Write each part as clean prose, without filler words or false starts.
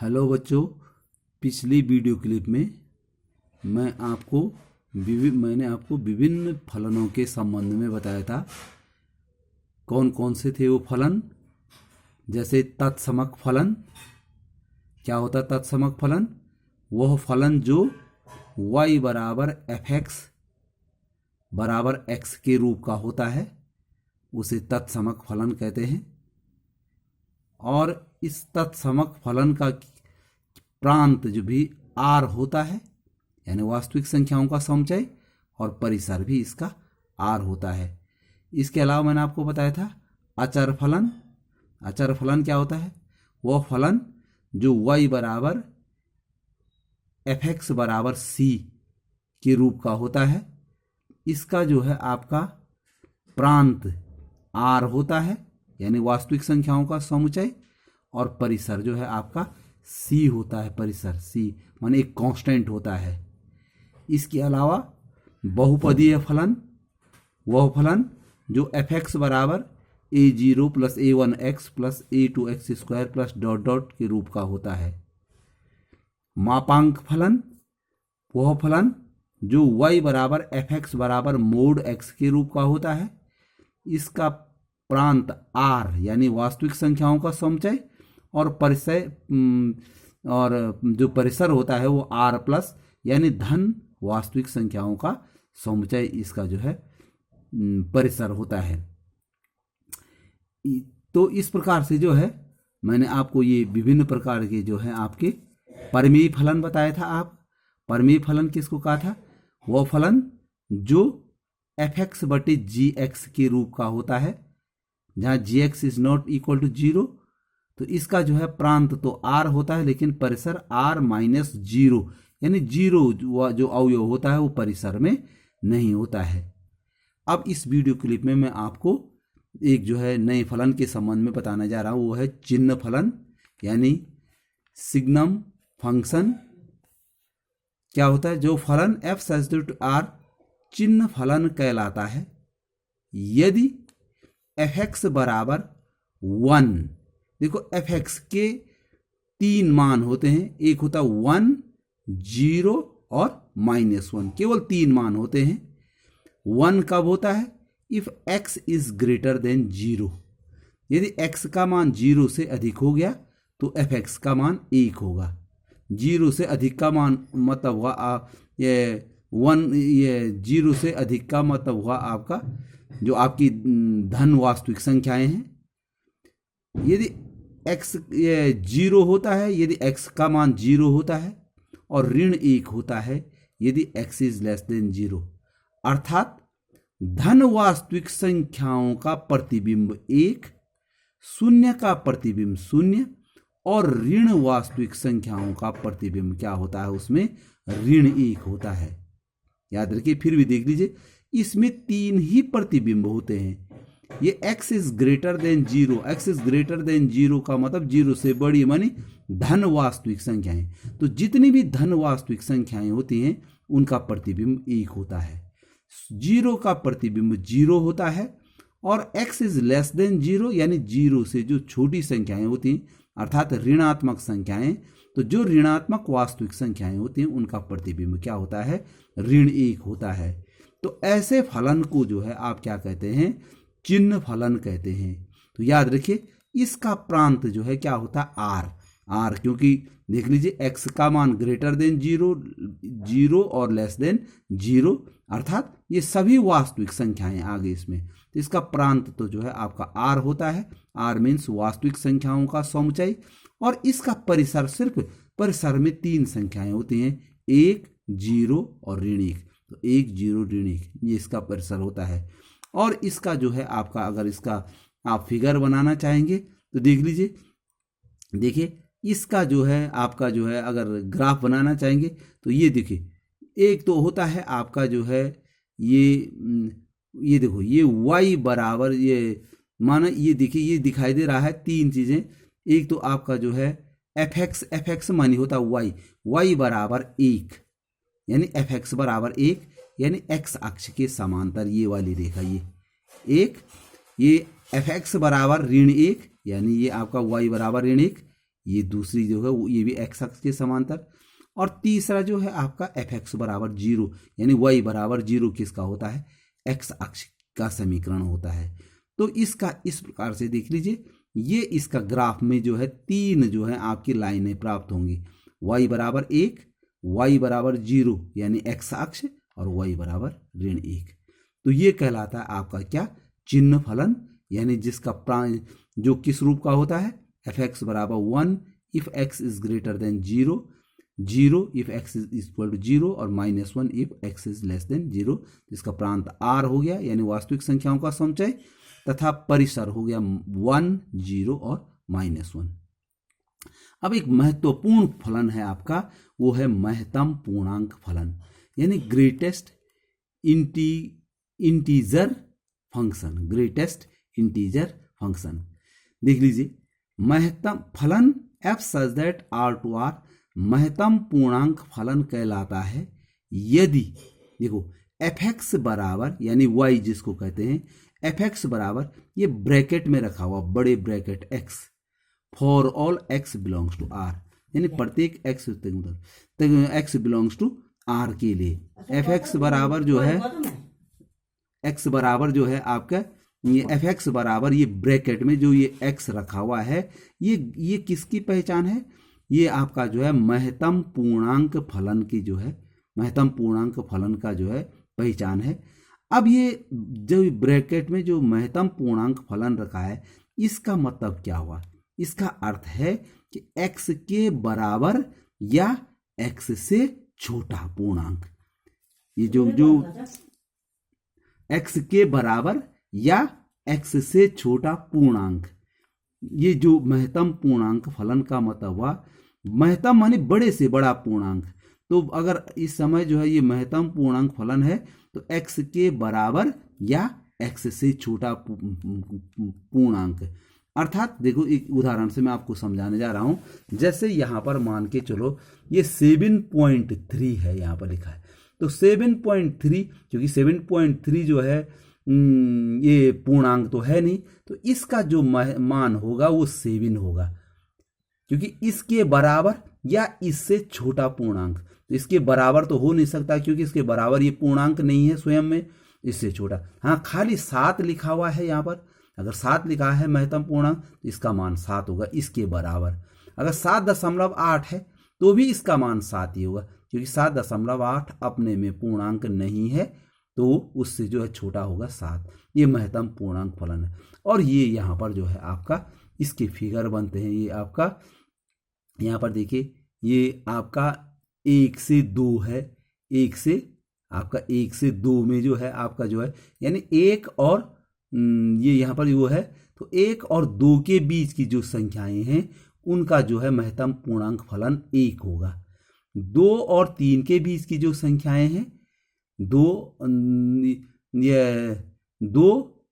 Hello बच्चों, पिछली video clip में मैंने आपको विभिन्न फलनों के संबंध में बताया था। कौन कौन से थे वो फलन? जैसे तत्समक फलन। क्या होता है तत्समक फलन? वह फलन जो y बराबर fx बराबर x के रूप का होता है, उसे तत्समक फलन कहते हैं। और इस तत्समक फलन का प्रांत जो भी r होता है, यानी वास्तविक संख्याओं का समुच्चय, और परिसर भी इसका r होता है। इसके अलावा मैंने आपको बताया था अचर फलन। अचर फलन क्या होता है? वह फलन जो y बराबर fx बराबर c के रूप का होता है। इसका जो है आपका प्रांत r होता है, यानी वास्तविक संख्याओं का समुच्चय, और परिसर जो है आपका c होता है। परिसर c माने एक कांस्टेंट होता है। इसके अलावा बहुपदीय फलन, वह फलन जो fx बराबर a0 plus a1x plus a2x square plus dot dot के रूप का होता है। मापांक फलन, वह फलन जो y बराबर fx बराबर मोड x के रूप का होता है। इसका प्रांत r यानी वास्तविक संख्याओं का समुच्चय, और परिसर और जो परिसर होता है वो r प्लस यानी धन वास्तविक संख्याओं का समुच्चय, इसका जो है परिसर होता है। तो इस प्रकार से जो है मैंने आपको ये विभिन्न प्रकार के जो है आपके परिमेय फलन बताया था। आप परिमेय फलन किसको कहा था? वह फलन जो fx बटे gx के रूप का होता है, जहाँ gx is not equal to 0। तो इसका जो है प्रांत तो r होता है, लेकिन परिसर r माइनस 0, यानी 0 जो अवयव होता है वो परिसर में नहीं होता है। अब इस वीडियो क्लिप में मैं आपको एक जो है नए फलन के संबंध में बताने जा रहा हूँ। वो है चिन्ह फलन, यानी सिग्नम फंक्शन। क्या होता है? जो फलन f सब्स्टिट्यूट r चिन्ह फलन कहलाता है यदि fx बराबर 1। देखो fx के 3 मान होते हैं, एक होता 1, 0 और -1। केवल 3 मान होते हैं। 1 कब होता है? If x is greater than 0। यदि x का मान 0 से अधिक हो गया तो fx का मान 1 होगा। 0 से अधिक का मान मतलब हुआ ये 0 से अधिक का मतलब हुआ आपका जो आपकी धन वास्तविक संख्याएं हैं। यदि x ये 0 होता है यदि x का मान 0 होता है, और ऋण 1 होता है यदि x इज लेस देन 0। अर्थात धन वास्तविक संख्याओं का प्रतिबिंब 1, शून्य का प्रतिबिंब 0, और ऋण वास्तविक संख्याओं का प्रतिबिंब क्या होता है? उसमें ऋण 1 होता है। याद रखिए, फिर भी देख लीजिए, इसमें 3 ही प्रतिबिंब होते हैं। ये x is greater than 0, x is greater than 0 का मतलब 0 से बड़ी मानी धन वास्तविक संख्याएं। तो जितनी भी धन वास्तविक संख्याएं होती हैं उनका प्रतिबिंब 1 होता है। 0 का प्रतिबिंब 0 होता है, और x इज लेस देन 0 यानी 0 से जो छोटी संख्याएं होती हैं अर्थात ऋणात्मक संख्याएं, तो जो ऋणात्मक वास्तविक संख्याएं होती हैं उनका प्रतिबिंब क्या होता है? ऋण 1 होता है। तो ऐसे फलन को जो है आप क्या कहते हैं? चिन्ह फलन कहते हैं। तो याद रखिए, इसका प्रांत जो है क्या होता है? r। क्योंकि देख लीजिए x का मान ग्रेटर देन 0, 0 और लेस देन 0, अर्थात ये सभी वास्तविक संख्याएं आ गई इसमें। तो इसका प्रांत तो जो है आपका r होता है। r मीन्स वास्तविक संख्याओं का समुच्चय, और इसका परिसर सिर्फ परिसर में 3 संख्याएं होती हैं, 1, 0 और ऋण 1। तो 1, 0, ऋण 1 ये इसका परिसर होता है। और इसका जो है आपका अगर इसका आप फिगर बनाना चाहेंगे तो देख लीजिए, देखिए इसका जो है आपका जो है अगर ग्राफ बनाना चाहेंगे तो ये देखिए, एक तो होता है आपका जो है ये देखो, ये y बराबर ये माना, ये देखिए ये दिखाई दे रहा है 3 चीजें। एक तो आपका जो है fx मानी होता है y बराबर 1, यानी fx बराबर 1 यानी x अक्ष के समांतर ये वाली रेखा, ये 1, ये fx बराबर ऋण 1 यानी ये आपका y बराबर ऋण 1, ये दूसरी जो है ये भी एक्स अक्ष के समांतर। और तीसरा जो है आपका एफ एक्स बराबर 0 यानी वाई बराबर 0 किसका होता है, एक्स अक्ष का समीकरण होता है। तो इसका इस प्रकार से देख लीजिए, ये इसका ग्राफ में जो है 3 जो है आपकी लाइनें प्राप्त होंगी, वाई बराबर 1, वाई बराबर 0 यानी एक्स अक्ष, और वाई बराबर -1। तो ये कहलाता है आपका क्या, चिन्ह फलन, यानी जिसका जो किस रूप का होता है, एफ एक्स बराबर 1 if x is greater than 0, 0 if x is equal to 0, और -1 if x is less than 0। इसका प्रांत आर हो गया यानी वास्तविक संख्याओं का समुच्चय, तथा परिसर हो गया 1, 0 और -1। अब एक महत्वपूर्ण फलन है आपका, वो है महत्तम पूर्णांक फलन, यानी greatest integer function, greatest integer function. देख लीजिए, महत्तम फलन f such that R to R महत्तम पूर्णांक फलन कहलाता है यदि, देखो एफ एक्स बराबर यानी वाई जिसको कहते हैं, एफ एक्स बराबर ये ब्रैकेट में रखा हुआ बड़े bracket x, for all x belongs to R, यानी प्रत्येक एक्स बिलोंग्स टू आर के लिए एफ एक्स बराबर जो है, एक्स बराबर जो है आपका ये एफ एक्स बराबर ये ब्रैकेट में जो ये एक्स रखा हुआ है, ये किसकी पहचान है, ये आपका जो है महत्तम पूर्णांक फलन की जो है, महत्तम पूर्णांक फलन का जो है पहचान है। अब ये जो ब्रैकेट में जो महत्तम पूर्णांक फलन रखा है, इसका मतलब क्या हुआ, इसका अर्थ है कि x के बराबर या x से छोटा पूर्णांक, ये जो x के बराबर या x से छोटा पूर्णांक, ये जो महत्तम पूर्णांक फलन का मतलब हुआ, महत्तम माने बड़े से बड़ा पूर्णांक। तो अगर इस समय जो है ये महत्तम पूर्णांक फलन है तो x के बराबर या x से छोटा पूर्णांक, अर्थात देखो एक उदाहरण से मैं आपको समझाने जा रहा हूं। जैसे यहां पर मान के चलो ये 7.3 है, यहां पर लिखा है, तो 7.3, क्योंकि 7.3 जो है ये पूर्णांक तो है नहीं, तो इसका जो मान होगा वो 7 होगा, क्योंकि इसके बराबर या इससे छोटा पूर्णांक, तो इसके बराबर तो हो नहीं सकता क्योंकि इसके बराबर ये पूर्णांक नहीं है स्वयं में, इससे छोटा। हाँ, खाली 7 लिखा हुआ है यहाँ पर, अगर 7 लिखा है महत्तम पूर्णांक तो इसका मान 7 होगा इसके बराबर। अगर 7.8 है तो भी इसका मान 7 ही होगा, क्योंकि 7.8 अपने में पूर्णांक नहीं है, तो उससे जो है छोटा होगा 7। ये महत्तम पूर्णांक फलन है। और ये यहाँ पर जो है आपका इसके फिगर बनते हैं, ये आपका यहाँ पर देखिए, ये आपका 1 से 2 है, 1 से आपका 1 से 2 में जो है आपका जो है यानी 1 और ये यहाँ पर वो है, तो 1 और 2 के बीच की जो संख्याएं हैं उनका जो है महत्तम पूर्णांक फलन 1 होगा। 2 और 3 के बीच की जो संख्याएं हैं, 2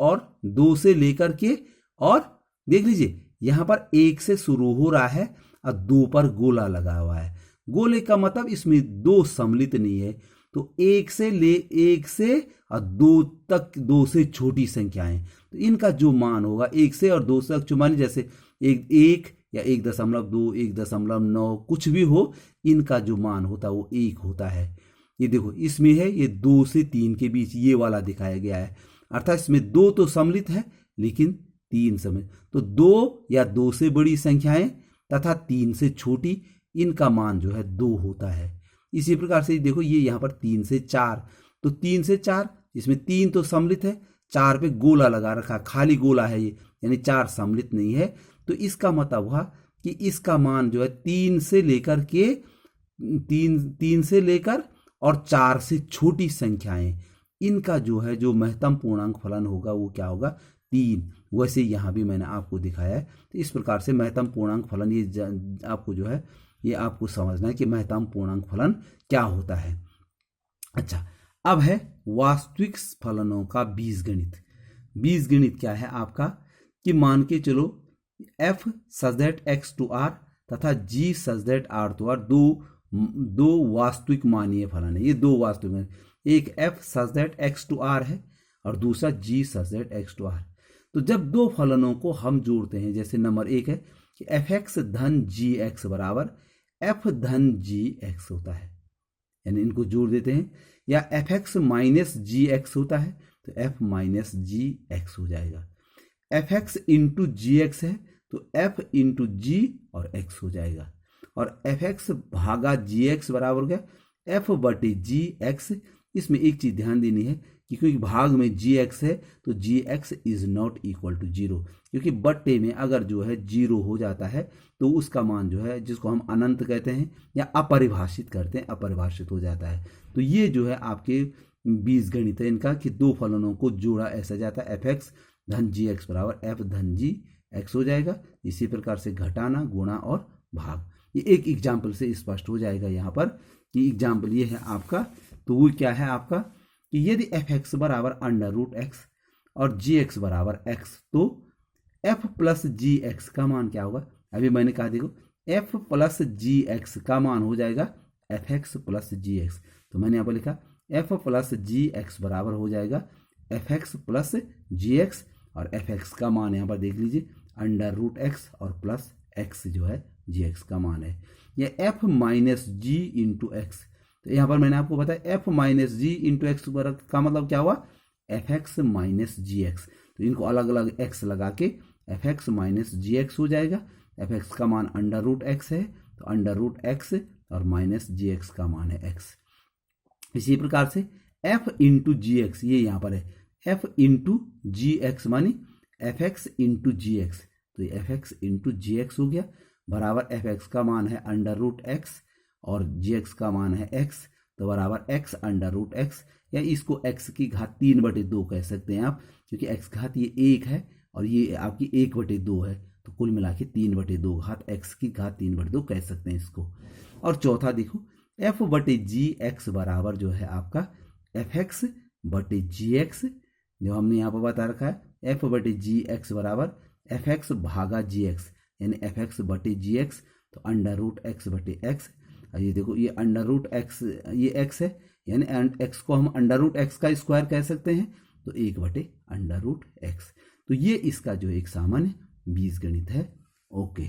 और 2 से लेकर के, और देख लीजिए यहाँ पर 1 से शुरू हो रहा है और 2 पर गोला लगा हुआ है। गोले का मतलब इसमें 2 सम्मिलित नहीं है, तो 1 से और 2 तक 2 से छोटी संख्याएं, तो इनका जो मान होगा 1 से और 2 तक, मान जैसे 1 या 1.2, 1.9 कुछ भी हो, इनका जो मान होता है वो 1 होता है। ये देखो इसमें है ये 2 से 3 के बीच ये वाला दिखाया गया है, अर्थात इसमें 2 तो सम्मिलित है लेकिन 3 सम्मिलित, तो 2 या 2 से बड़ी संख्याएं तथा 3 से छोटी, इनका मान जो है 2 होता है। इसी प्रकार से देखो ये यहाँ पर 3 से 4, तो 3 से 4 इसमें 3 तो सम्मिलित है, 4 पे गोला लगा रखा, खाली गोला है ये, यानी 4 सम्मिलित नहीं है, तो इसका मतलब हुआ कि इसका मान जो है 3 से लेकर और 4 से छोटी संख्याएं, इनका जो है जो महत्तम पूर्णांक फलन होगा वो क्या होगा, 3। वैसे यहाँ भी मैंने आपको दिखाया है। तो इस प्रकार से महत्तम पूर्णांक फलन, ये आपको जो है ये आपको समझना है कि महत्तम पूर्णांक फलन क्या होता है। अच्छा, अब है वास्तविक फलनों का बीजगणित। बीजगणित क्या है आपका, कि मान के चलो f such that x to r तथा g such that r to r दो वास्तविक मानीय फलन है। ये 2 वास्तविक मान, एक f such that x to r है और दूसरा g such that x to r। तो जब 2 फलनों को हम जोड़ते हैं, जैसे नंबर 1 है कि एफ एक्स धन जी एक्स बराबर एफ धन जी एक्स होता है, यानी इनको जोड़ देते हैं, या एफ एक्स माइनस जी एक्स होता है तो एफ माइनस जी एक्स हो जाएगा। एफ एक्स इंटू जी एक्स है तो एफ इंटू जी और एक्स हो जाएगा, और एफ एक्स भागा जी एक्स बराबर क्या एफ बटे जी एक्स। इसमें एक चीज ध्यान देनी है कि क्योंकि भाग में जी एक्स है तो G x is not equal to zero, क्योंकि बट्टे में अगर जो है जीरो हो जाता है तो उसका मान जो है, जिसको हम अनंत कहते हैं या अपरिभाषित करते हैं, अपरिभाषित हो जाता है। तो ये जो है आपके बीजगणित है इनका, कि दो फलनों को जोड़ा ऐसा जाता है, एफ एक्स धन जी एक्स बराबर एफ धन जी एक्स हो जाएगा। इसी प्रकार से घटाना, गुणा और भाग, ये एक एग्जाम्पल से स्पष्ट हो जाएगा यहाँ पर कि एग्जाम्पल ये है आपका। तो वो क्या है आपका कि यदि एफ एक्स बराबर अंडर रूट एक्स और जी एक्स बराबर एक्स, तो एफ प्लस जी एक्स का मान क्या होगा। अभी मैंने कहा देखो एफ प्लस जी एक्स का मान हो जाएगा एफ एक्स प्लस जी एक्स, तो मैंने यहाँ पर लिखा एफ प्लस जी एक्स बराबर हो जाएगा एफ एक्स प्लस जी एक्स, और एफ एक्स का मान यहाँ पर देख लीजिए अंडर रूट एक्स और प्लस एक्स जो है जी एक्स का मान है, या एफ माइनस जी इंटू एक्स। तो यहाँ पर मैंने आपको बताया एफ माइनस जी इंटू एक्स का मतलब क्या हुआ एफ एक्स माइनस जी एक्स, तो इनको अलग अलग एक्स लगा के एफ एक्स माइनस जी एक्स हो जाएगा। एफ एक्स का मान अंडर रूट एक्स है तो अंडर रूट एक्स और माइनस जी एक्स का मान है एक्स। इसी प्रकार से एफ इंटू जी एक्स, ये यहाँ पर है एफ इंटू जी एक्स मानी एफ एक्स इंटू जी एक्स, तो ये एफ एक्स इंटू जी एक्स हो गया बराबर एफ एक्स का मान है अंडर रूट एक्स और जी एक्स का मान है एक्स, तो बराबर एक्स अंडर रूट एक्स, या इसको एक्स की घात 3/2 कह सकते हैं आप, क्योंकि एक्स घात ये 1 है और ये आपकी 1/2 है, तो कुल मिला के 3/2 घात एक्स की घात 3/2 कह सकते हैं इसको। और चौथा देखो एफ बटे जी एक्स बराबर जो है आपका एफ एक्स बटे जी एक्स, जो हमने यहाँ पर बता रखा है एफ बटे जी एक्स बराबर एफ एक्स भागा जी एक्स, यानी एफ एक्स बटे जी एक्स, तो अंडर रूट एक्स बटे एक्स। ये देखो ये अंडर रूट एक्स, ये एक्स है, यानी एक्स को हम अंडर रूट एक्स का स्क्वायर कह सकते हैं, तो 1/अंडर रूट एक्स। तो ये इसका जो एक सामान्य बीजगणित है। ओके।